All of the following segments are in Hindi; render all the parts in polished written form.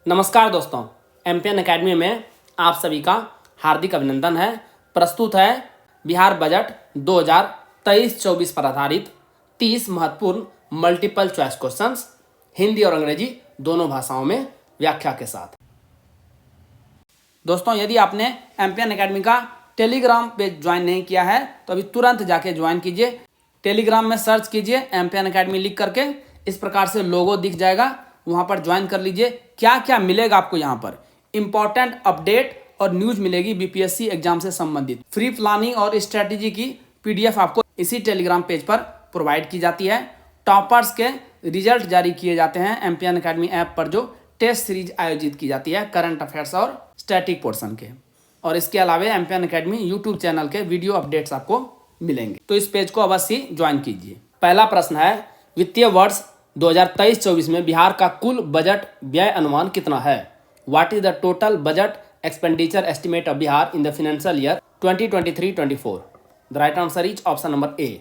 नमस्कार दोस्तों, एमपीएन एकेडमी में आप सभी का हार्दिक अभिनंदन है। प्रस्तुत है बिहार बजट 2023-24 पर आधारित 30 महत्वपूर्ण मल्टीपल चॉइस क्वेश्चंस हिंदी और अंग्रेजी दोनों भाषाओं में व्याख्या के साथ। दोस्तों, यदि आपने एमपीएन एकेडमी का टेलीग्राम पेज ज्वाइन नहीं किया है तो अभी तुरंत जाके ज्वाइन कीजिए। टेलीग्राम में सर्च कीजिए एमपीएन एकेडमी लिख करके, इस प्रकार से लोगो दिख जाएगा, वहां पर ज्वाइन कर लीजिए। क्या क्या मिलेगा आपको यहाँ पर? इंपॉर्टेंट अपडेट और न्यूज मिलेगी बीपीएससी एग्जाम से संबंधित। फ्री प्लानिंग और स्ट्रेटेजी की पीडीएफ आपको इसी टेलीग्राम पेज पर प्रोवाइड की जाती है। टॉपर्स के रिजल्ट जारी किए जाते हैं एमपीएन एकेडमी ऐप पर, जो टेस्ट सीरीज आयोजित की जाती है करंट अफेयर्स और स्टैटिक पोर्शन के। और इसके अलावा एमपीएन एकेडमी यूट्यूब चैनल के वीडियो अपडेट्स आपको मिलेंगे, तो इस पेज को अवश्य ज्वाइन कीजिए। पहला प्रश्न है, वित्तीय वर्ष 2023-24 में बिहार का कुल बजट व्यय अनुमान कितना है? What is the total budget expenditure estimate of Bihar in the financial year 2023-24? The right answer is option number ए,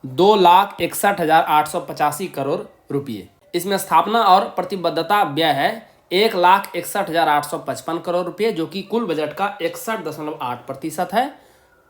2,61,885 करोड़ रुपये। इसमें स्थापना और प्रतिबद्धता व्यय है 1,61,855 करोड़ रुपये, जो कि कुल बजट का 61.8% है।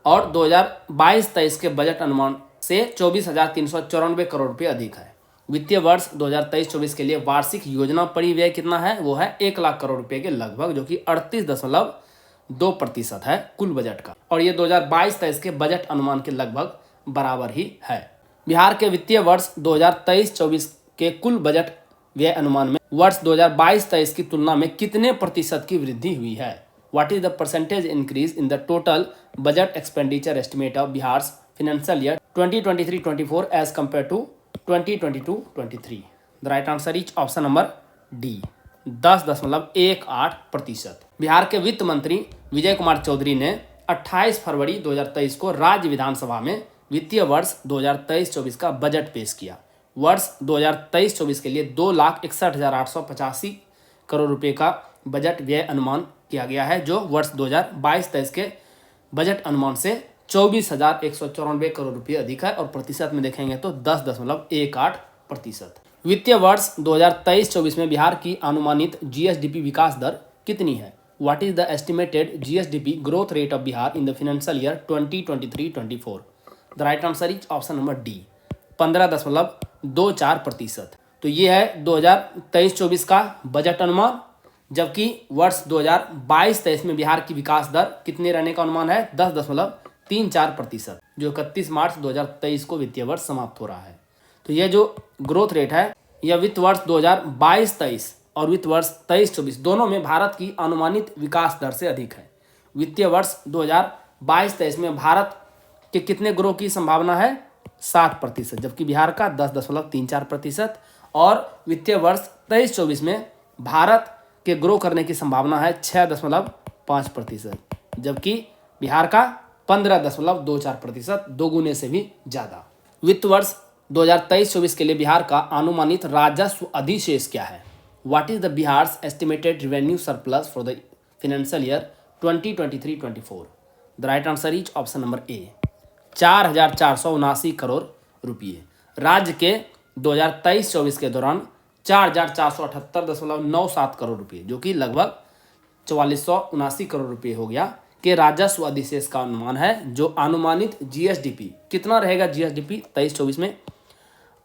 और 2022-23 के बजट अनुमान से 24,394 करोड़ रुपये अधिक है। वित्तीय वर्ष 2023-24 के लिए वार्षिक योजना परिव्यय कितना है? वो है 1 लाख करोड़ रुपए के लगभग, जो कि 38.2% है कुल बजट का। और ये 2022-23 के बजट अनुमान के लगभग बराबर ही है। बिहार के वित्तीय वर्ष 2023-24 के कुल बजट व्यय अनुमान में वर्ष 2022-23 की तुलना में कितने प्रतिशत की वृद्धि हुई है? What is the percentage increase in the total budget expenditure estimate of Bihar financial year 2023-24 as compare to 2022-23? The right answer is option number D, 10.18%। Bihar के वित्त मंत्री विजय कुमार चौधरी ने 28 फरवरी 2023 को राज्य विधानसभा में वित्तीय वर्ष 2023-24 का बजट पेश किया। वर्ष 2023-24 के लिए 2,61,885 करोड़ रुपए का बजट व्यय अनुमान किया गया है, जो वर्ष 2022-23 के बजट अनुमान से 24,194 करोड़ रुपये अधिक है। और प्रतिशत में देखेंगे तो 10.18%। वित्तीय वर्ष 2023-24 में बिहार की अनुमानित जीएसडीपी विकास दर कितनी है? What is the estimated GSDP growth rate of Bihar in the financial year 2023-24? The right answer is option number D, 15.24%। तो ये है 2023-24 का बजट अनुमान, जबकि वर्ष 2022-23 में बिहार की विकास दर कितने रहने का अनुमान है? 10.34%, जो 31 मार्च 2023 को वित्तीय वर्ष समाप्त हो रहा है। तो यह जो ग्रोथ रेट है, यह वित्त वर्ष 2022-23 और वित्त वर्ष 23-24 दोनों में भारत की अनुमानित विकास दर से अधिक है। वित्तीय वर्ष 2022-23 में भारत के कितने ग्रो की संभावना है? 7%, जबकि बिहार का 10.34%। और वित्तीय वर्ष 23-24 में भारत के ग्रो करने की संभावना है 6.5%, जबकि बिहार का 15.24%, दोगुने से भी ज़्यादा। वित्त वर्ष 2023-24 के लिए बिहार का अनुमानित राजस्व अधिशेष क्या है? What is the Bihar's estimated revenue surplus for the financial year 2023-24? The right answer is option number ए, 4,479 करोड़ रुपये। राज्य के 2023-24 के दौरान 4,478.97 करोड़ रुपये, जो कि लगभग 4,479 करोड़ रुपये हो गया, के राजस्व अधिशेष का अनुमान है। जो अनुमानित जीएसडीपी कितना रहेगा? जीएसडीपी 23-24 में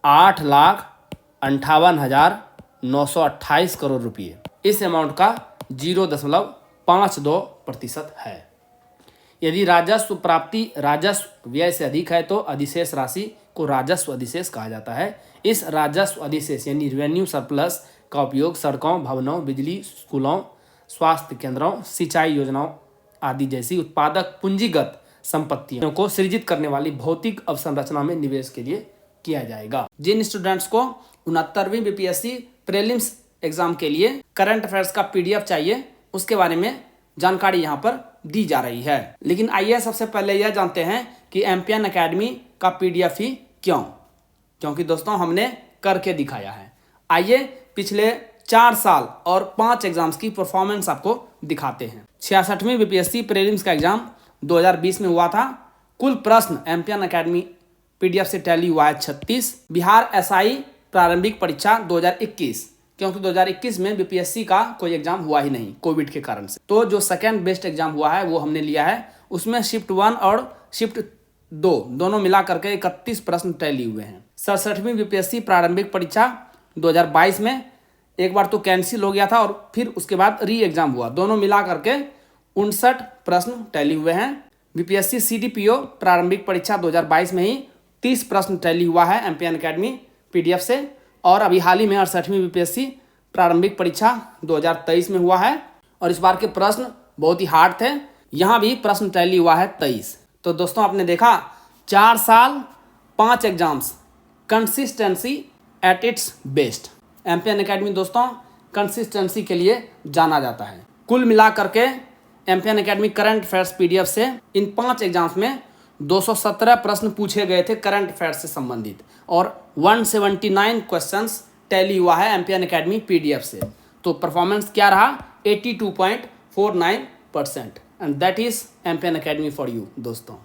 8,58,928 करोड़ रुपये। इस अमाउंट का 0.52% है। यदि राजस्व प्राप्ति राजस्व व्यय से अधिक है तो अधिशेष राशि को राजस्व अधिशेष कहा जाता है। इस राजस्व अधिशेष यानी रेवेन्यू सरप्लस का उपयोग सड़कों, भवनों, बिजली, स्कूलों, स्वास्थ्य केंद्रों, सिंचाई योजनाओं आदि जैसी उत्पादक पूंजीगत संपत्तियों को सृजित करने वाली भौतिक अवसंरचना में निवेश के लिए किया जाएगा। जिन स्टूडेंट्स को 69वीं बीपीएससी प्रीलिम्स एग्जाम के लिए करंट अफेयर्स का पीडीएफ चाहिए, उसके बारे में जानकारी यहाँ पर दी जा रही है। लेकिन आइए सबसे पहले यह जानते हैं कि एमपीएन एकेडमी का पीडीएफ ही क्यों? क्योंकि दोस्तों हमने करके दिखाया है। आइए पिछले 4 साल और 5 एग्जाम्स की परफॉर्मेंस आपको दिखाते हैं। 66वीं बीपीएससी प्रीलिम्स का एग्जाम 2020 में हुआ था। कुल प्रश्न एमपीएन एकेडमी पीडीएफ से टैली हुआ है 36। बिहार एसआई प्रारंभिक परीक्षा 2021 क्योंकि 2021 में बीपीएससी का कोई एग्जाम हुआ ही नहीं कोविड के कारण से। तो जो सेकेंड बेस्ट एग्जाम हुआ है वो हमने लिया है, उसमें शिफ्ट 1 और शिफ्ट 2 दोनों मिला करके 31 प्रश्न टैली हुए हैं। 67वीं बीपीएससी प्रारंभिक परीक्षा 2022 में एक बार तो कैंसिल हो गया था और फिर उसके बाद री एग्जाम हुआ, दोनों मिला करके 59 प्रश्न टैली हुए हैं। बीपीएससी सीडीपीओ प्रारंभिक परीक्षा 2022 में ही 30 प्रश्न टैली हुआ है एमपीएन अकेडमी पीडीएफ से, और अभी हाल ही में 68वीं बीपीएससी प्रारंभिक परीक्षा 2023 में हुआ है और इस बार के प्रश्न बहुत ही हार्ड थे। यहाँ भी प्रश्न टैली हुआ है 23। तो दोस्तों आपने देखा 4 साल 5 exams, consistency at its best. MPN academy दोस्तों कंसिस्टेंसी के लिए जाना जाता है। कुल मिला करके MPN academy current affairs PDF से इन 5 एग्जाम्स में 217 प्रश्न पूछे गए थे करंट अफेयर्स से संबंधित और 179 क्वेश्चंस टैली हुआ है एमपीएन अकेडमी पीडीएफ से। तो परफॉर्मेंस क्या रहा 82.49% and that is MPN academy for you. दोस्तों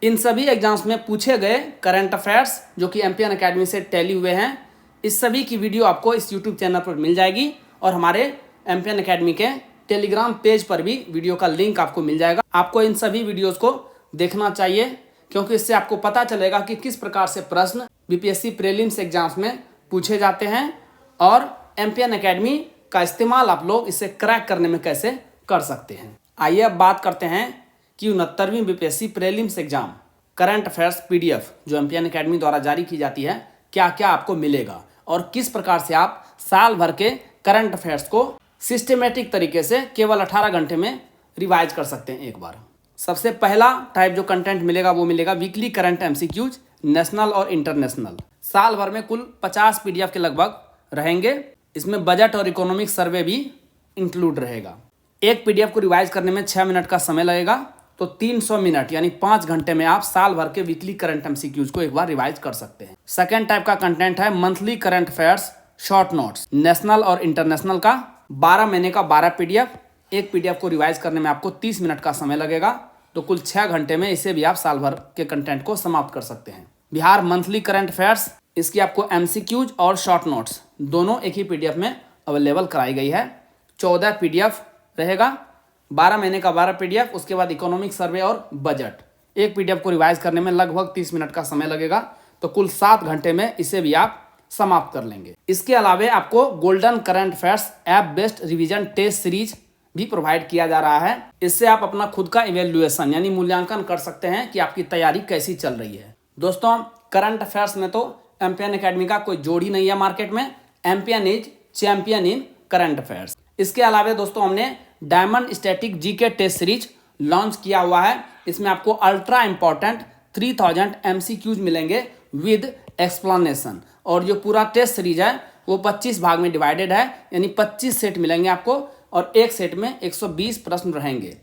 इन सभी एग्जाम्स में पूछे गए करंट अफेयर्स जो कि एमपीएन अकेडमी से टैली हुए हैं, इस सभी की वीडियो आपको इस यूट्यूब चैनल पर मिल जाएगी और हमारे एमपीएन अकेडमी के टेलीग्राम पेज पर भी वीडियो का लिंक आपको मिल जाएगा। आपको इन सभी वीडियोस को देखना चाहिए क्योंकि इससे आपको पता चलेगा कि किस प्रकार से प्रश्न बीपीएससी प्रीलिम्स एग्जाम्स में पूछे जाते हैं और एमपीएन अकेडमी का इस्तेमाल आप लोग इसे क्रैक करने में कैसे कर सकते हैं। आइए अब बात करते हैं कि 69वीं BPSC prelims exam current affairs PDF जो एमपीएन अकेडमी द्वारा जारी की जाती है क्या क्या आपको मिलेगा और किस प्रकार से आप साल भर के करंट अफेयर्स को सिस्टमेटिक तरीके से केवल 18 घंटे में रिवाइज कर सकते हैं एक बार। सबसे पहला टाइप जो कंटेंट मिलेगा वो मिलेगा वीकली करंट एमसीक्यूज नेशनल और इंटरनेशनल। साल भर में कुल 50 पीडीएफ के लगभग रहेंगे, इसमें बजट और इकोनॉमिक सर्वे भी इंक्लूड रहेगा। एक पीडीएफ को रिवाइज करने में 6 मिनट का समय लगेगा, तो 300 मिनट यानी 5 घंटे में आप साल भर के वीकली करंट एमसीक्यूज को एक बार रिवाइज कर सकते हैं। सेकेंड टाइप का कंटेंट है monthly current affairs short notes national और इंटरनेशनल का 12 महीने का 12 पीडीएफ। एक पीडीएफ को रिवाइज करने में आपको 30 मिनट का समय लगेगा, तो कुल 6 घंटे में इसे भी आप साल भर के कंटेंट को समाप्त कर सकते हैं। बिहार मंथली करंट अफेयर्स, इसकी आपको एमसीक्यूज और शॉर्ट नोट्स दोनों एक ही पीडीएफ में अवेलेबल कराई गई है। 14 पीडीएफ रहेगा, 12 महीने का 12 पीडीएफ, उसके बाद इकोनॉमिक सर्वे और बजट। एक पीडीएफ को रिवाइज करने में लगभग 30 मिनट का समय लगेगा, तो कुल 7 घंटे में इसे भी आप समाप्त कर लेंगे। इसके अलावा आपको golden current affairs app based revision test series भी प्रोवाइड किया जा रहा है। इससे आप अपना खुद का इवेल्युएशन यानी मूल्यांकन कर सकते हैं कि आपकी तैयारी कैसी चल रही है। दोस्तों करंट अफेयर्स में तो एमपीएन अकेडमी का कोई जोड़ ही नहीं है मार्केट में। MPN is champion in current affairs. इसके अलावा दोस्तों हमने diamond static GK test series launch किया हुआ है। इसमें आपको अल्ट्रा इंपॉर्टेंट 3000 एमसीक्यूज मिलेंगे विद एक्सप्लेनेशन, और जो पूरा टेस्ट सीरीज है वो 25 भाग में डिवाइडेड है, यानी 25 सेट मिलेंगे आपको और एक सेट में 120 प्रश्न रहेंगे।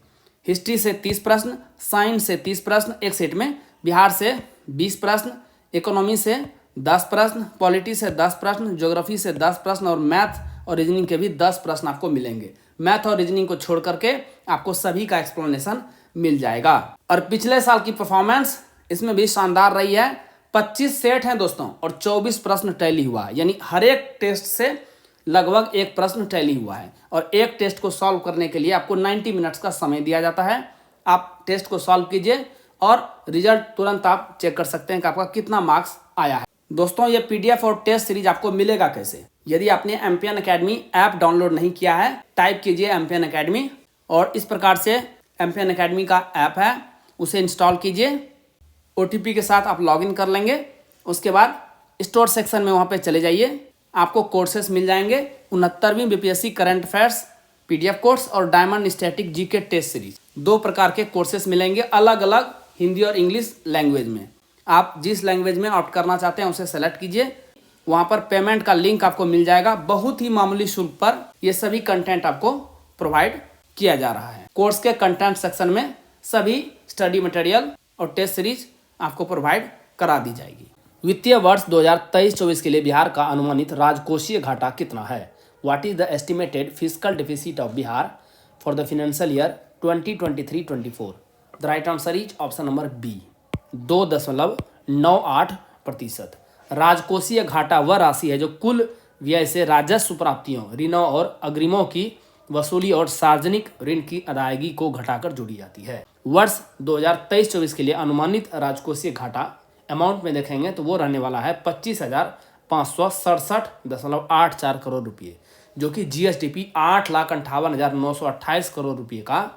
हिस्ट्री से 30 प्रश्न, साइंस से 30 प्रश्न एक सेट में, बिहार से 20 प्रश्न, इकोनॉमी से 10 प्रश्न, पॉलिटी से 10 प्रश्न, ज्योग्राफी से 10 प्रश्न और मैथ और रीजनिंग के भी 10 प्रश्न आपको मिलेंगे। मैथ और रीजनिंग को छोड़ करके आपको सभी का एक्सप्लेनेशन मिल जाएगा। और पिछले साल की परफॉर्मेंस इसमें भी शानदार रही है। 25 सेट हैं दोस्तों और 24 प्रश्न टैली हुआ, यानी हर एक टेस्ट से लगभग एक प्रश्न टैली हुआ है। और एक टेस्ट को सॉल्व करने के लिए आपको 90 मिनट्स का समय दिया जाता है। आप टेस्ट को सॉल्व कीजिए और रिजल्ट तुरंत आप चेक कर सकते हैं कि आपका कितना मार्क्स आया है। दोस्तों ये पीडीएफ और टेस्ट सीरीज आपको मिलेगा कैसे? यदि आपने एमपीएन अकेडमी ऐप डाउनलोड नहीं किया है, टाइप कीजिए एमपीएन अकेडमी और इस प्रकार से एमपीएन अकेडमी का ऐप है उसे इंस्टॉल कीजिए। ओटीपी के साथ आप लॉगिन कर लेंगे। उसके बाद स्टोर सेक्शन में वहाँ पे चले जाइए, आपको कोर्सेस मिल जाएंगे। 69वीं BPSC current affairs PDF course और diamond static GK test series, 2 प्रकार के कोर्सेस मिलेंगे अलग अलग हिंदी और इंग्लिश लैंग्वेज में। आप जिस लैंग्वेज में ऑप्ट करना चाहते हैं उसे सेलेक्ट कीजिए। वहाँ पर पेमेंट का लिंक आपको मिल जाएगा। बहुत ही मामूली शुल्क पर ये सभी कंटेंट आपको प्रोवाइड किया जा रहा है। कोर्स के कंटेंट सेक्शन में सभी स्टडी मटेरियल और टेस्ट सीरीज आपको प्रोवाइड करा दी जाएगी। वित्तीय वर्ष 2023-24 के लिए बिहार का अनुमानित राजकोषीय घाटा कितना है? What is the estimated fiscal deficit of Bihar for the financial year 2023-24? The right answer is option number B, 2.98%। राजकोषीय घाटा वह राशि है जो कुल व्यय से राजस्व प्राप्तियों, ऋणों और अग्रिमों की वसूली और सार्वजनिक ऋण की अदायगी को घटाकर जोड़ी जाती है। वर्ष 2023-24 के लिए अनुमानित राजकोषीय घाटा अमाउंट में देखेंगे तो वो रहने वाला है 25,567.84 करोड़ रुपये, जो कि जीएसडीपी 8,58,928 करोड़ रुपये का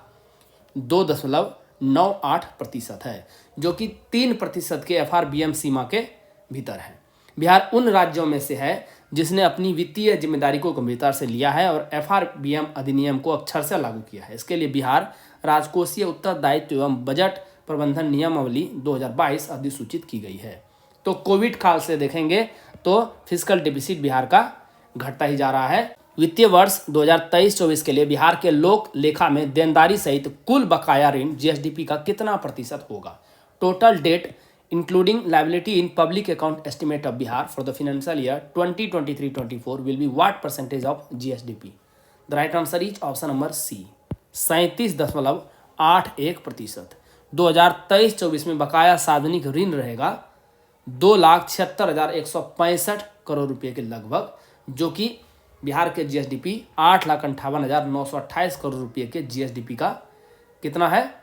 2.98% है, जो कि 3% के एफआरबीएम सीमा के भीतर है। बिहार उन राज्यों में से है जिसने अपनी वित्तीय जिम्मेदारी को गंभीरता से लिया है और एफआरबीएम अधिनियम को अक्षरशः लागू किया है। इसके लिए बिहार राजकोषीय उत्तरदायित्व एवं बजट प्रबंधन नियमावली 2022 अधिसूचित की गई है। तो कोविड काल से देखेंगे तो फिस्कल डिफिसिट बिहार का घटता ही जा रहा है। वित्तीय वर्ष 2023-24 के लिए बिहार के लोक लेखा में देनदारी सहित कुल बकाया ऋण जीएसडीपी का कितना प्रतिशत होगा? Total date including liability in public account estimate of Bihar for the financial year 2023-24 will be what percentage of GSDP? The right answer is option number C, 37.81%। 2023-24 में बकाया सार्वजनिक ऋण रहेगा 2,76,165 करोड़ रुपए के लगभग, जो कि बिहार के जीएसडीपी 8,58,928 करोड़ रुपए के जीएसडीपी का कितना है?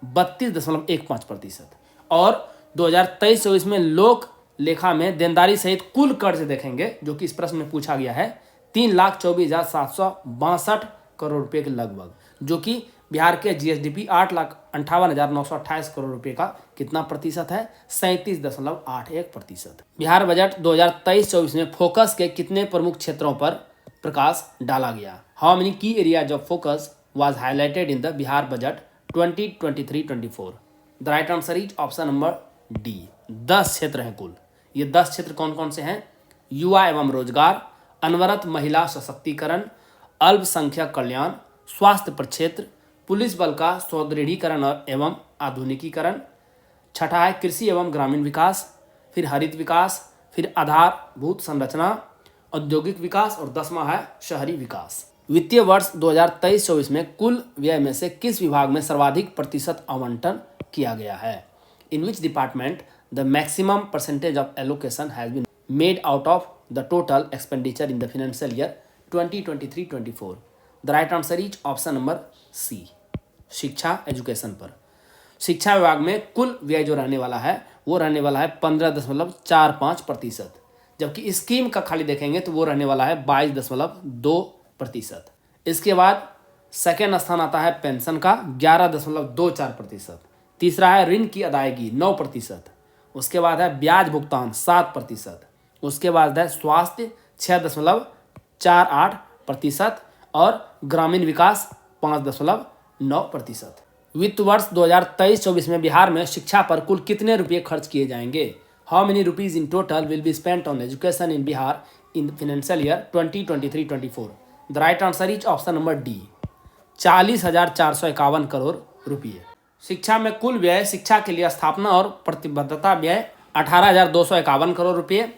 32.15%। और 2023-24 में लोक लेखा में देनदारी सहित कुल कर्ज देखेंगे, जो कि इस प्रश्न में पूछा गया है, 3,24,762 करोड़ रुपए के लगभग, जो कि बिहार के जीएसडीपी 8,58,928 करोड़ रुपए का कितना प्रतिशत है? 37.81%। बिहार बजट 2023-24 में फोकस के कितने प्रमुख क्षेत्रों पर प्रकाश डाला गया? हाउ मेनी की areas of focus was highlighted in the Bihar budget 2023-24? The right answer is option number D, 10 क्षेत्र हैं कुल। ये 10 क्षेत्र कौन कौन से हैं? युवा एवं रोजगार, अनवरत महिला सशक्तिकरण, अल्पसंख्यक कल्याण, स्वास्थ्य प्रक्षेत्र, पुलिस बल का सुदृढ़ीकरण एवं आधुनिकीकरण, छठा है कृषि एवं ग्रामीण विकास, फिर हरित विकास, फिर आधारभूत संरचना, औद्योगिक विकास और 10वां है शहरी विकास। वित्तीय वर्ष 2023-24 में कुल व्यय में से किस विभाग में सर्वाधिक प्रतिशत आवंटन किया गया है? In which department the maximum percentage of allocation has been made out of the total expenditure in the financial year 2023-24? The right answer is option number C, शिक्षा एजुकेशन पर। शिक्षा विभाग में कुल व्यय जो रहने वाला है वो रहने वाला है 15.45%, जबकि स्कीम का खाली देखेंगे तो वो रहने वाला है 22.2%। इसके बाद सेकेंड स्थान आता है पेंशन का 11.24%। तीसरा है ऋण की अदायगी 9%। उसके बाद है ब्याज भुगतान 7%। उसके बाद है स्वास्थ्य 6.48% और ग्रामीण विकास 5.9%। वित्त वर्ष 2023-24 में बिहार में शिक्षा पर कुल कितने रुपये खर्च किए जाएंगे? How many rupees in total will be spent on education in Bihar in financial year 2023-24? The right answer is option number D, 40,451 crore रुपये। शिक्षा में कुल व्यय शिक्षा के लिए स्थापना और प्रतिबद्धता व्यय 18,251 करोड़ रुपये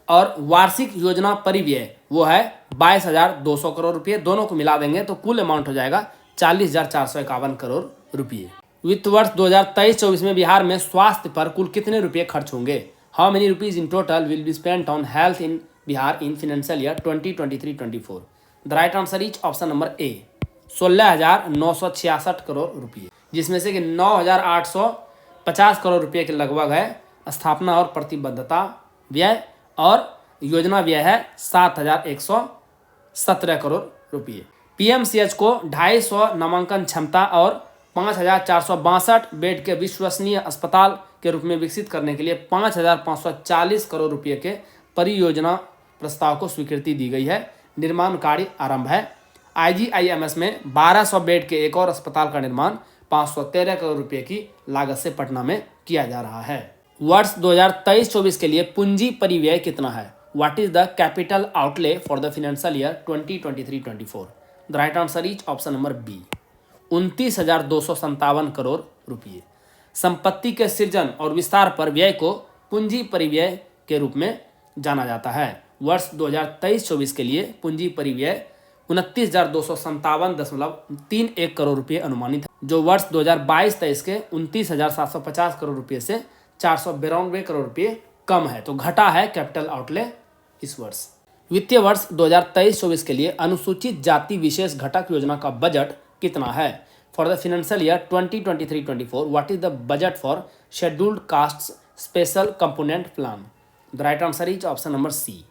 और वार्षिक योजना परिव्यय वो है 22,200 करोड़ रुपये। दोनों को मिला देंगे तो कुल अमाउंट हो जाएगा 40,451 करोड़ रुपये। वित्त वर्ष 2023-24 में बिहार में स्वास्थ्य पर कुल कितने रुपये खर्च होंगे? How many rupees in total will be spent on health in Bihar in financial year 2023-24? The right answer is option number ए, 16,966 करोड़ रुपये, जिसमें से कि 9,850 करोड़ रुपये के लगभग है स्थापना और प्रतिबद्धता व्यय और योजना व्यय है 7,117 करोड़ रुपये। पीएमसीएच को 250 नामांकन क्षमता और 5,462 बेड के विश्वसनीय अस्पताल के रूप में विकसित करने के लिए 5,540 करोड़ रुपये के परियोजना प्रस्ताव को स्वीकृति दी गई है। निर्माण कार्य आरंभ है। आईजीआईएमएस में 1200 बेड के एक और अस्पताल का निर्माण 513 करोड़ रुपए की लागत से पटना में किया जा रहा है। वर्ष 2023-24 के लिए पूंजी परिव्यय कितना है? What is the capital outlay for the financial year 2023-24? The right answer is option number B, 29,257 crore रुपये। संपत्ति के सृजन और विस्तार पर व्यय को पूंजी परिव्यय के रूप में जाना जाता है। वर्ष 2023-24 के लिए पूंजी परिव्यय 29,257.31 करोड़ रुपये अनुमानित है, जो वर्ष 2022-23 के 29,750 करोड़ रुपये से 492 करोड़ रुपये कम है। तो घटा है कैपिटल आउटले इस वर्ष। वित्तीय वर्ष 2023-24 के लिए अनुसूचित जाति विशेष घटक योजना का बजट कितना है? For the financial year 2023-24 what is the budget for scheduled caste special component plan? The right answer is option number C,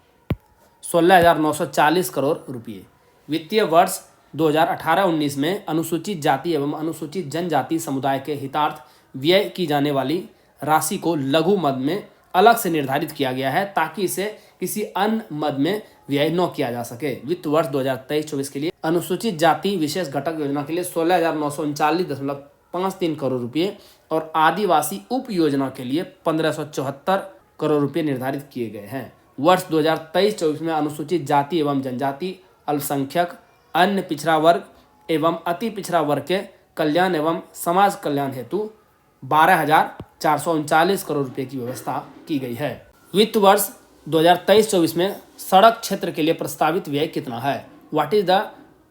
16,940 crore रुपये। वित्तीय वर्ष 2018-19 में अनुसूचित जाति एवं अनुसूचित जनजाति समुदाय के हितार्थ व्यय की जाने वाली राशि को लघु मद में अलग से निर्धारित किया गया है ताकि इसे किसी अन्य मद में व्यय न किया जा सके। वित्त वर्ष 2023-24 के लिए अनुसूचित जाति विशेष घटक योजना के लिए 16,939.53 करोड़ रुपये और आदिवासी उप योजना के लिए 1,574 करोड़ रुपये निर्धारित किए गए हैं। वर्ष 2023-24 में अनुसूचित जाति एवं जनजाति, अल्पसंख्यक, अन्य पिछड़ा वर्ग एवं अति पिछड़ा वर्ग के कल्याण एवं समाज कल्याण हेतु 12,439 करोड़ रुपये की व्यवस्था की गई है। वित्त वर्ष 2023-24 में सड़क क्षेत्र के लिए प्रस्तावित व्यय कितना है? What is the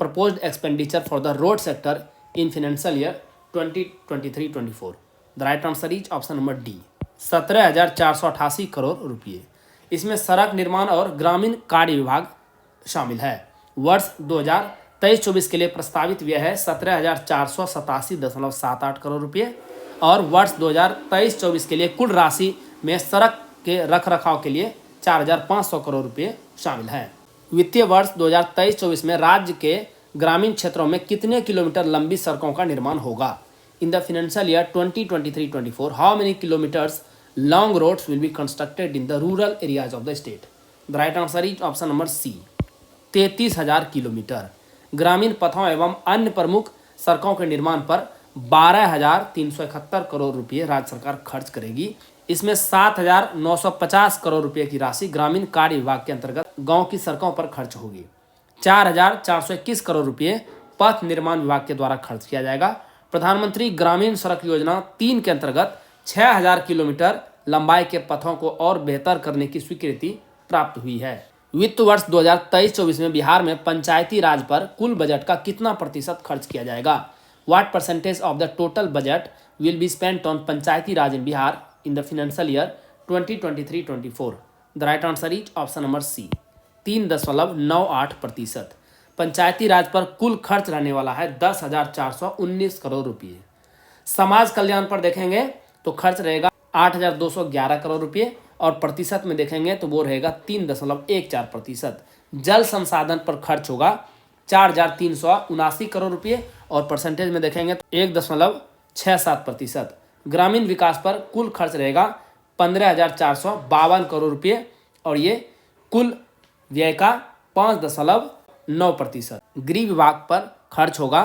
proposed expenditure for the road sector in financial year 2023-24? The right answer is option number D, 17,488 crore रुपये। इसमें सड़क निर्माण और ग्रामीण कार्य विभाग शामिल है। वर्ष 2023-24 के लिए प्रस्तावित व्यय है 17,487.78 करोड़ रुपये और वर्ष 2023-24 के लिए कुल राशि में सड़क के रखरखाव के लिए 4,500 करोड़ रुपये शामिल हैं। वित्तीय वर्ष 2023-24 में राज्य के ग्रामीण क्षेत्रों में कितने किलोमीटर लंबी सड़कों का निर्माण होगा? In the financial year 2023-24 how many kilometres long roads will be constructed in the rural areas of the state? The right answer is option number C, 33,000 kilometre. ग्रामीण पथों एवं अन्य प्रमुख सड़कों के निर्माण पर 12,371 करोड़ रुपये राज्य सरकार खर्च करेगी। इसमें 7,950 करोड़ रुपये की राशि ग्रामीण कार्य विभाग के अंतर्गत गांव की सड़कों पर खर्च होगी। 4,421 करोड़ रुपये पथ निर्माण विभाग के द्वारा खर्च किया जाएगा। प्रधानमंत्री ग्रामीण सड़क योजना 3 के अंतर्गत 6,000 किलोमीटर लंबाई के पथों को और बेहतर करने की स्वीकृति प्राप्त हुई है। वित्त वर्ष 2023-24 में बिहार में पंचायती राज पर कुल बजट का कितना प्रतिशत खर्च किया जाएगा? What percentage of the total budget will be spent on Panchayati Raj in Bihar in the financial year 2023-24? The right answer is option number C, 3.98%। Panchayati Raj पर कुल खर्च रहने वाला है 10,419 करोड़ रुपये। समाज कल्याण पर देखेंगे तो खर्च रहेगा 8,211 करोड़ रुपये और प्रतिशत में देखेंगे तो वो रहेगा 3.14%। जल संसाधन पर खर्च होगा 4,379 करोड़ रुपये और परसेंटेज में देखेंगे तो 1.67%। ग्रामीण विकास पर कुल खर्च रहेगा 15,452 करोड़ रुपये और ये कुल व्यय का 5.9%। गृह विभाग पर खर्च होगा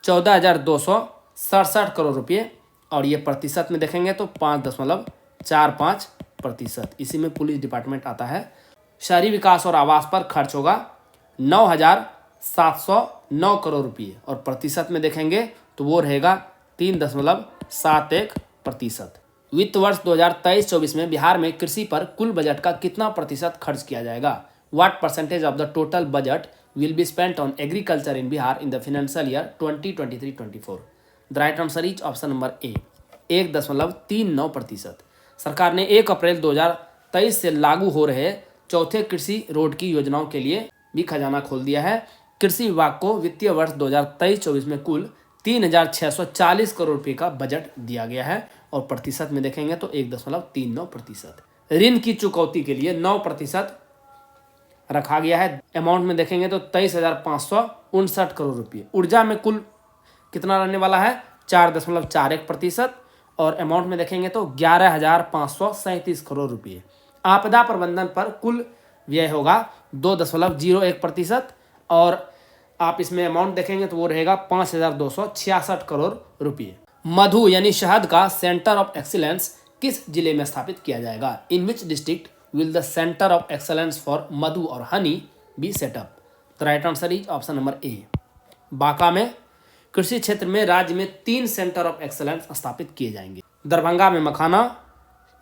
14,267 करोड़ रुपये और ये प्रतिशत में देखेंगे तो 5.45%। इसी में पुलिस डिपार्टमेंट आता है। शहरी विकास और आवास पर खर्च होगा 9,709 करोड़ रुपये और प्रतिशत में देखेंगे तो वो रहेगा 3.71%। वित्त वर्ष 2023-24 में बिहार में कृषि पर कुल बजट का कितना प्रतिशत खर्च किया जाएगा? What percentage of the total budget will be spent on agriculture in Bihar in the financial year 2023-24? The right answer is option number ए, 1.39%। सरकार ने 1 अप्रैल 2023 से लागू हो रहे चौथे कृषि रोड की योजनाओं के लिए भी खजाना खोल दिया है। कृषि विभाग को वित्तीय वर्ष 2023-24 में कुल 3,640 करोड़ रुपये का बजट दिया गया है और प्रतिशत में देखेंगे तो 1.39%। ऋण की चुकौती के लिए 9% रखा गया है। अमाउंट में देखेंगे तो 23,559 करोड़ रुपये। ऊर्जा में कुल कितना रहने वाला है? 4.41% और अमाउंट में देखेंगे तो 11,537 करोड़ रुपये। आपदा प्रबंधन पर कुल व्यय होगा 2.01% और आप इसमें अमाउंट देखेंगे तो वो रहेगा 5,266 करोड़ रुपये। मधु यानी शहद का सेंटर ऑफ एक्सीलेंस किस जिले में स्थापित किया जाएगा? In which district will the centre of excellence for madhu और honey bee setup? The right answer is option number A, Banka में। कृषि क्षेत्र में राज्य में 3 सेंटर ऑफ एक्सीलेंस स्थापित किए जाएंगे। दरभंगा में मखाना,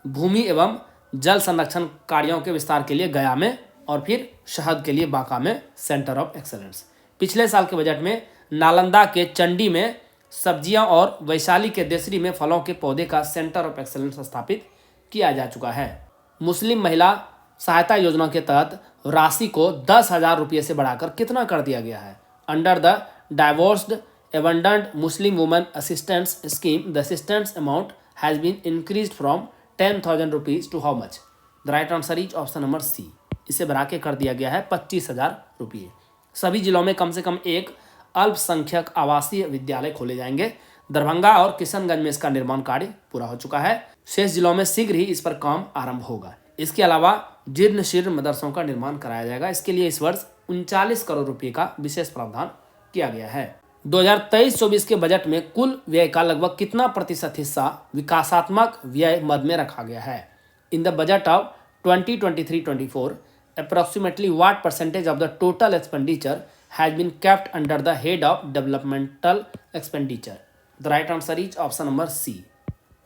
भूमि एवं जल संरक्षण कार्यों के विस्तार के लिए गया में और फिर शहद के लिए बांका में सेंटर ऑफ एक्सीलेंस। पिछले साल के बजट में नालंदा के चंडी में सब्जियां और वैशाली के देसरी में फलों के पौधे का सेंटर ऑफ एक्सीलेंस स्थापित किया जा चुका है। मुस्लिम महिला सहायता योजना के तहत राशि को 10,000 रुपये से बढ़ाकर कितना कर दिया गया है? Under the divorced abandoned Muslim women assistance scheme the assistance amount has been increased from 10,000 rupees to how much? The right answer is option number C. इसे बढ़ा के कर दिया गया है 25,000 रुपये। सभी जिलों में कम से कम एक अल्पसंख्यक आवासीय विद्यालय खोले जाएंगे। दरभंगा और किशनगंज में इसका निर्माण कार्य पूरा हो चुका है। शेष जिलों में शीघ्र ही इस पर काम आरंभ होगा। इसके अलावा जीर्ण शीर्ण मदरसों का निर्माण कराया जाएगा। इसके लिए इस वर्ष 39 करोड़ रुपए का विशेष प्रावधान किया गया है। 2023-24 के बजट में कुल व्यय का लगभग कितना प्रतिशत हिस्सा विकासात्मक व्यय मद में रखा गया है? In the budget of 2023-24 approximately what percentage of the total expenditure has been kept under the head of developmental expenditure? The right answer is option number C,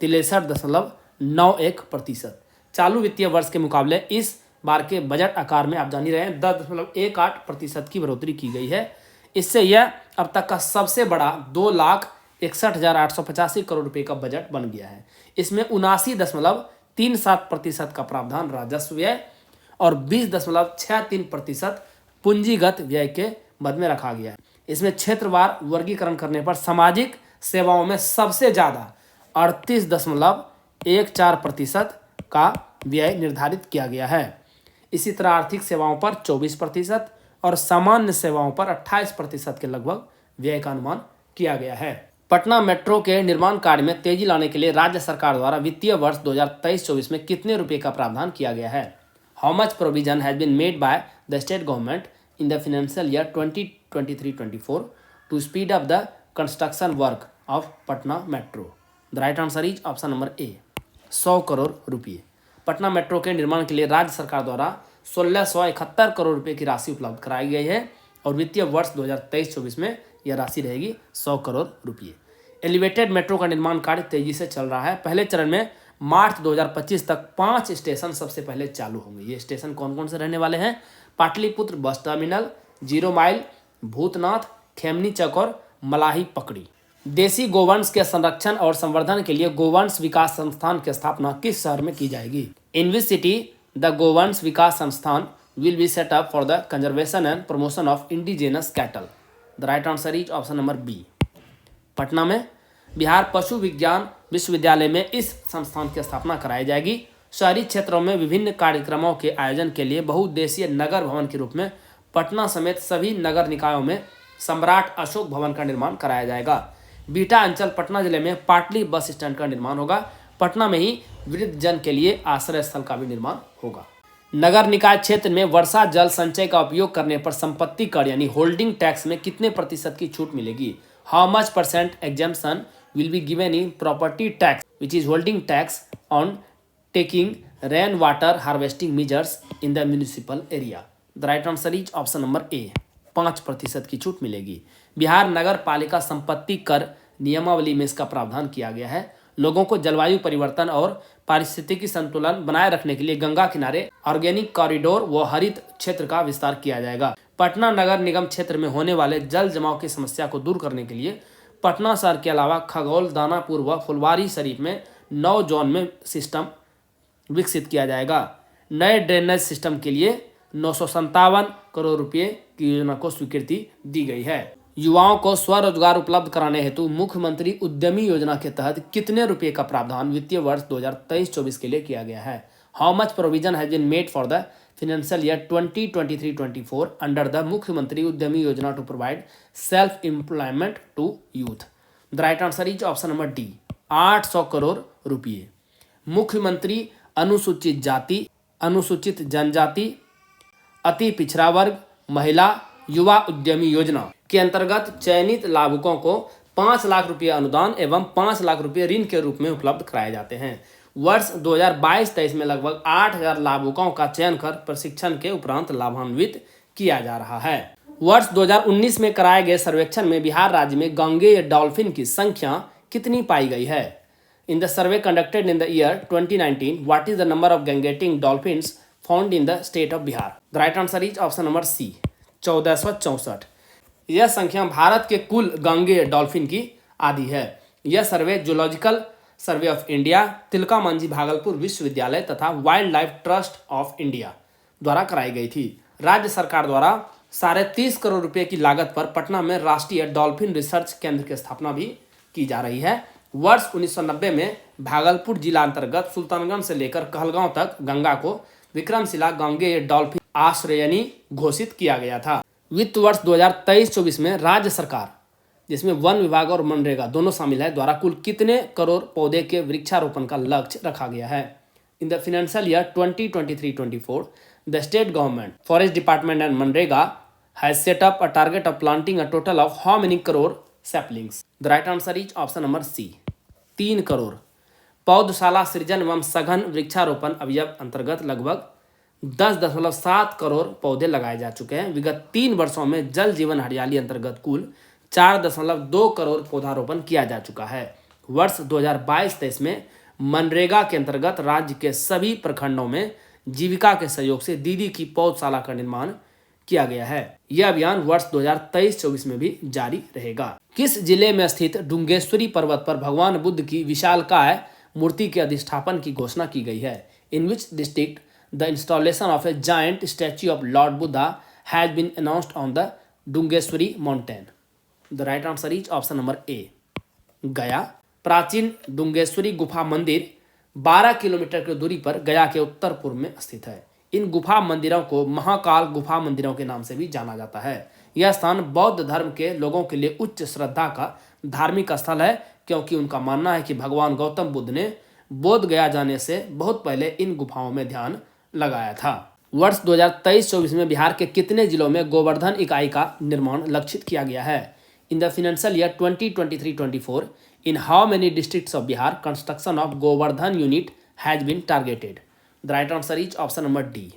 63.91%। चालू वित्तीय वर्ष के मुकाबले इस बार के बजट आकार में आप जान ही रहे हैं 10.18% की बढ़ोतरी की गई है। इससे यह अब तक का सबसे बड़ा 2,61,885 करोड़ रुपए का बजट बन गया है। इसमें 79.37% का प्रावधान राजस्व व्यय और 20.63% पूंजीगत व्यय के मद में रखा गया है। इसमें क्षेत्रवार वर्गीकरण करने पर सामाजिक सेवाओं में सबसे ज़्यादा 38.14% का व्यय निर्धारित किया गया है। इसी तरह आर्थिक सेवाओं पर 24% और सामान्य सेवाओं पर 28% के लगभग व्यय का अनुमान किया गया है। पटना मेट्रो के निर्माण कार्य में तेजी लाने के लिए राज्य सरकार द्वारा वित्तीय वर्ष 2023-24 में कितने रुपए का प्रावधान किया गया है? How much provision has been made by the state government in the financial year 2023-24 to speed up the construction work of Patna Metro? The right answer is option number A, 100 crore रुपये। पटना मेट्रो के निर्माण के लिए राज्य सरकार द्वारा 1,671 करोड़ रुपये की राशि उपलब्ध कराई गई है और वित्तीय वर्ष 2023-24 में यह राशि रहेगी 100 करोड़ रुपये। एलिवेटेड मेट्रो का निर्माण कार्य तेजी से चल रहा है। पहले चरण में मार्च 2025 तक 5 स्टेशन सबसे पहले चालू होंगे। ये स्टेशन कौन कौन से रहने वाले हैं? Pataliputra bus terminal, 0 mile, Bhootnath, Khemni Chowk और मलाही पकड़ी। देसी गोवंश के संरक्षण और संवर्धन के लिए गोवंश विकास संस्थान की स्थापना किस शहर में की जाएगी? इन which city the Govansh Vikas Sansthan will be set up for the conservation and promotion of indigenous cattle? The right answer is option number B, Patna में। बिहार पशु विज्ञान विश्वविद्यालय में इस संस्थान की स्थापना कराई जाएगी। शहरी क्षेत्रों में विभिन्न कार्यक्रमों के आयोजन के लिए बहुउद्देशीय नगर भवन के रूप में पटना समेत सभी नगर निकायों में सम्राट अशोक भवन का निर्माण कराया जाएगा। बीटा अंचल पटना जिले में पाटली बस स्टैंड का निर्माण होगा। पटना में ही वृद्धजन के लिए आश्रय स्थल का भी निर्माण होगा। नगर निकाय क्षेत्र में वर्षा जल संचय का उपयोग करने पर संपत्ति कर यानी होल्डिंग टैक्स में कितने प्रतिशत की छूट मिलेगी? How much percent exemption will be given in property tax which is holding tax on taking rain water harvesting measures in the municipal area? The right answer is option number A, 5% की छूट मिलेगी। बिहार नगर पालिका संपत्ति कर नियमावली में इसका प्रावधान किया गया है। लोगों को जलवायु परिवर्तन और पारिस्थितिकी संतुलन बनाए रखने के लिए गंगा किनारे ऑर्गेनिक कॉरिडोर व हरित क्षेत्र का विस्तार किया जाएगा। पटना नगर निगम क्षेत्र में होने वाले जल जमाव की समस्या को दूर करने के लिए पटना शहर के अलावा खगौल, दानापुर व फुलवारी शरीफ में 9 जोन में सिस्टम विकसित किया जाएगा। नए ड्रेनेज सिस्टम के लिए 957 करोड़ रुपये की योजना को स्वीकृति दी गई है। युवाओं को स्वरोजगार उपलब्ध कराने हेतु मुख्यमंत्री उद्यमी योजना के तहत कितने रुपये का प्रावधान वित्तीय वर्ष 2023-24 के लिए किया गया है? How much provision has been made for the financial year 2023-24 under the Mukhyamantri Udyami Yojana to provide self employment to youth? The right answer is option number D, 800 crore रुपये। मुख्यमंत्री अनुसूचित जाति, अनुसूचित जनजाति, अति पिछड़ा वर्ग, महिला, युवा उद्यमी योजना के अंतर्गत चयनित लाभुकों को 5 लाख रुपये अनुदान एवं 5 लाख रुपये ऋण के रूप में उपलब्ध कराए जाते हैं। वर्ष 2022-23 में लगभग 8,000 लाभुकों का चयन कर प्रशिक्षण के उपरांत लाभान्वित किया जा रहा है। वर्ष 2019 में कराए गए सर्वेक्षण में बिहार राज्य में गंगेय डॉल्फिन की संख्या कितनी पाई गई है? In the survey conducted in the year 2019, what is the number of Gangetic dolphins found in the state of Bihar? The right answer is option number C, 1464। यह संख्या भारत के कुल गंगेय डॉल्फिन की आधी है। यह survey zoological survey of India, Tilka Manjhi Bhagalpur विश्वविद्यालय तथा wild life trust of India द्वारा कराई गई थी। राज्य सरकार द्वारा 30.5 करोड़ रुपए की लागत पर पटना में राष्ट्रीय डॉल्फिन रिसर्च केंद्र की स्थापना भी की जा रही है। वर्ष 1990 में भागलपुर जिला अंतर्गत सुल्तानगंज से लेकर कहलगांव तक गंगा को विक्रमशिला गांगेय डॉल्फिन आश्रयनी घोषित किया गया था। वित्त वर्ष 2023-24 में राज्य सरकार, जिसमें वन विभाग और मनरेगा दोनों शामिल है, द्वारा कुल कितने करोड़ पौधे के वृक्षारोपण का लक्ष्य रखा गया है? In the financial year 2023-24 the state government, forest department and मनरेगा has set up a target of planting a total of how many crore saplings? The right answer is option number C, 3 crore. पौधशाला सृजन एवं सघन वृक्षारोपण अभियान अंतर्गत लगभग 10.7 करोड़ पौधे लगाए जा चुके हैं। विगत 3 वर्षों में जल जीवन हरियाली अंतर्गत कुल 4.2 करोड़ पौधारोपण किया जा चुका है। वर्ष 2022-23 में मनरेगा के अंतर्गत राज्य के सभी प्रखंडों में जीविका के सहयोग से दीदी की पौधशाला का निर्माण किया गया है। यह अभियान वर्ष 2023-24 में भी जारी रहेगा। किस जिले में स्थित डुंगेश्वरी पर्वत पर भगवान बुद्ध की विशालकाय मूर्ति के अधिष्ठापन की घोषणा की गई है? In which district the installation of a giant statue of lord Buddha has been announced on the Dungeshwari mountain? The right answer is option number A, Gaya. प्राचीन डुंगेश्वरी गुफा मंदिर 12 किलोमीटर की दूरी पर गया के उत्तर पूर्व में स्थित है। इन गुफा मंदिरों को महाकाल गुफा मंदिरों के नाम से भी जाना जाता है। यह स्थान बौद्ध धर्म के लोगों के लिए उच्च श्रद्धा का धार्मिक स्थल है, क्योंकि उनका मानना है कि भगवान गौतम बुद्ध ने बोध गया जाने से बहुत पहले इन गुफाओं में ध्यान लगाया था। वर्ष 2023-24 में बिहार के कितने जिलों में गोवर्धन इकाई का निर्माण लक्षित किया गया है? In the financial year 2023-24 in how many districts of Bihar construction of Gobardhan unit has been targeted? The right answer is option number D,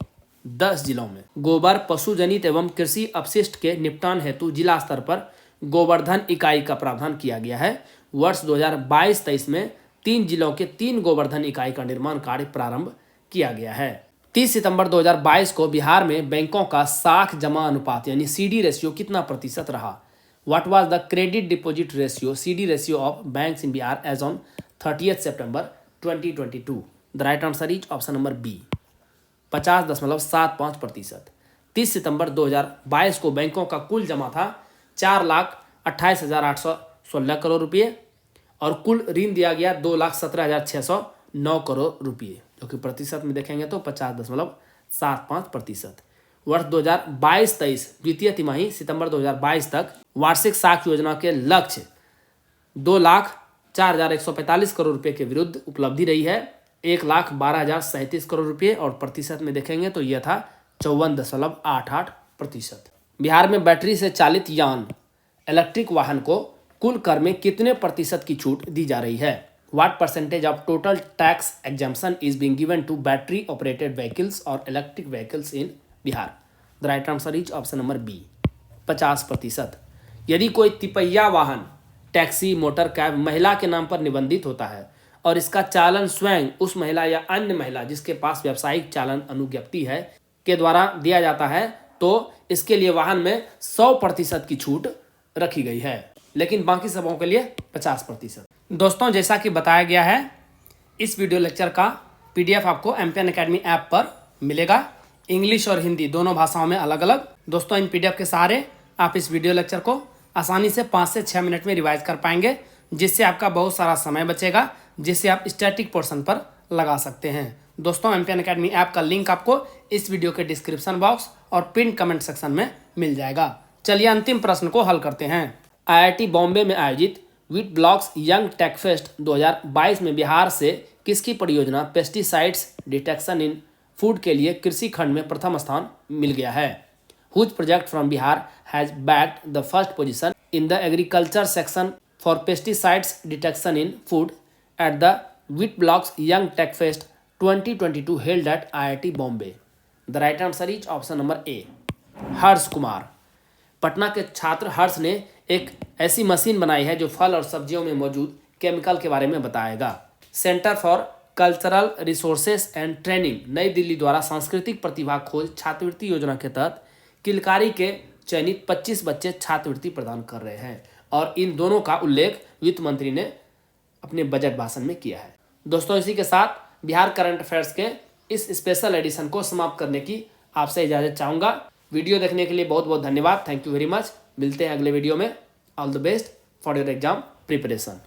10 जिलों में। गोबर पशु जनित एवं कृषि अपशिष्ट के निपटान हेतु जिला स्तर पर गोवर्धन इकाई का प्रावधान किया गया है। वर्ष 2022-23 में 3 जिलों के 3 गोवर्धन इकाई का निर्माण कार्य प्रारंभ किया गया है। 30 सितंबर 2022 को बिहार में बैंकों का साख जमा अनुपात यानी सीडी रेशियो कितना प्रतिशत रहा? What was the credit deposit ratio CD ratio of banks in Bihar as on 30 September 2022? The right answer is option number B, 50.75%। 30 सितंबर 2022 को बैंकों का कुल जमा था 4,28,816 करोड़ रुपये और कुल ऋण दिया गया 2,17,609 करोड़ रुपये, जो कि प्रतिशत में देखेंगे तो 50.75%। वर्ष 2022-23 द्वितीय तिमाही सितंबर 2022 तक वार्षिक साख योजना के लक्ष्य 2,04,145 करोड़ रुपये के विरुद्ध उपलब्धि रही है 1,12,037 करोड़ रुपये और प्रतिशत में देखेंगे तो यह था 54.88%। बिहार में बैटरी से चालित यान इलेक्ट्रिक वाहन को कुल कर में कितने प्रतिशत की छूट दी जा रही है? What percentage of total tax exemption is being given to battery operated vehicles or electric vehicles in Bihar? The right answer is option number B, 50%। यदि कोई तिपहिया वाहन टैक्सी मोटर कैब महिला के नाम पर निबंधित होता है और इसका चालन स्वयं उस महिला या अन्य महिला जिसके पास व्यावसायिक चालन अनुज्ञप्ति है के द्वारा दिया जाता है, तो इसके लिए वाहन में 100% की छूट रखी गई है, लेकिन बाकी सबों के लिए 50%। दोस्तों, जैसा कि बताया गया है, इस वीडियो लेक्चर का PDF आपको एमपीएन एकेडमी ऐप पर मिलेगा। इंग्लिश और हिंदी दोनों भाषाओं में अलग अलग। दोस्तों, इन PDF के सहारे आप इस वीडियो लेक्चर को आसानी से 5 से 6 मिनट में रिवाइज कर पाएंगे, जिससे आपका बहुत सारा समय बचेगा, जिससे आप स्टैटिक पोर्शन पर लगा सकते हैं। दोस्तों, एमपीएन एकेडमी ऐप का लिंक आपको इस वीडियो के डिस्क्रिप्शन बॉक्स और पिन कमेंट सेक्शन में मिल जाएगा। चलिए अंतिम प्रश्न को हल करते हैं। IIT बॉम्बे में आयोजित विट ब्लॉक्स यंग टेक फेस्ट 2022 में बिहार से किसकी परियोजना पेस्टिसाइड्स डिटेक्शन इन फूड के लिए कृषि खंड में प्रथम स्थान मिल गया है? Whose project from Bihar has bagged the first position in the agriculture section for pesticides detection in food at the wit blocks young tech fest 2022 held at IIT Bombay? The right answer is option number A, Harsh Kumar. Patna के छात्र हर्ष ने एक ऐसी मशीन बनाई है जो फल और सब्जियों में मौजूद केमिकल के बारे में बताएगा। Centre for cultural resources and training नई दिल्ली द्वारा सांस्कृतिक प्रतिभा खोज छात्रवृत्ति योजना के तहत किलकारी के चयनित 25 बच्चे छात्रवृत्ति प्रदान कर रहे हैं और इन दोनों का उल्लेख वित्त मंत्री ने अपने बजट भाषण में किया है। दोस्तों, इसी के साथ बिहार करंट अफेयर्स के इस स्पेशल एडिशन को समाप्त करने की आपसे इजाज़त चाहूँगा। वीडियो देखने के लिए बहुत बहुत धन्यवाद। Thank you very much. मिलते हैं अगले वीडियो में। All the best for your exam preparation.